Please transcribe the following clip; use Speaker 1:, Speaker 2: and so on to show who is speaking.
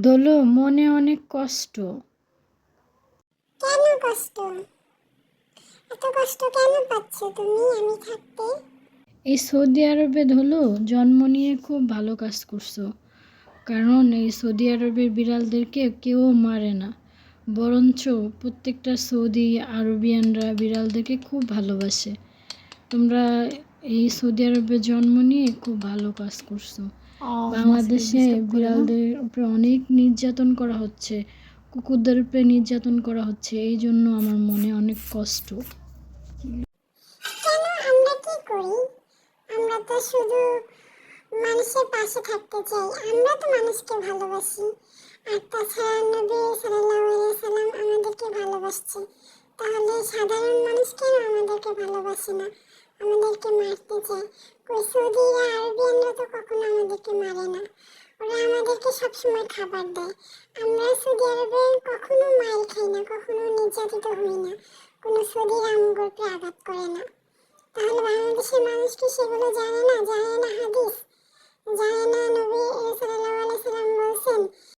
Speaker 1: দোলো, মনে অনেক কষ্ট।
Speaker 2: কেন কষ্ট? এত কষ্ট কেন পাচ্ছ তুমি আমি থাকতে?
Speaker 1: এই সৌদি আরবে ধুলো, জন্ম নিয়ে খুব ভালো কাজ করছো। কারণ এই সৌদি আরবের বিড়ালদেরকে কেউ মারে না, বরঞ্চ প্রত্যেকটা সৌদি আরবিয়ানরা বিড়ালদেরকে খুব ভালোবাসে। তোমরা এই সৌদি আরবে জন্ম নিয়ে খুব ভালো কাজ করছো। বাংলাদেশে বিড়ালদের উপরে অনেক নির্যাতন করা হচ্ছে, কুকুরদের উপরে নির্যাতন করা হচ্ছে, এই জন্য আমার মনে অনেক কষ্ট।
Speaker 2: কেন? আমরা কি করি? আমরা তো শুধু মানুষের পাশে থাকতে চাই। আমরা তো মানুষকে ভালোবাসি। আর তাছাড়া নবী সাল্লাল্লাহু আলাইহি সাল্লাম আমাদেরকে ভালোবাসছে। তাহলে সাধারণ মানুষ কেন আমাদেরকে ভালোবাসে না, আমাদেরকে মারতে চায়? কই সৌদি আরবিয়ানরা তো কখনো আমাদেরকে মারে না, ওরা আমাদেরকে সবসময় খাবার দেয়। আমরা সৌদি আরবে কখনো মার খাই না, কখনো নির্যাতিত হই না, কোনো সৌদির আমগোরকে আঘাত করে না। তাহলে বাংলাদেশের মানুষ কি সেগুলো জানে না? জানে না হাদি?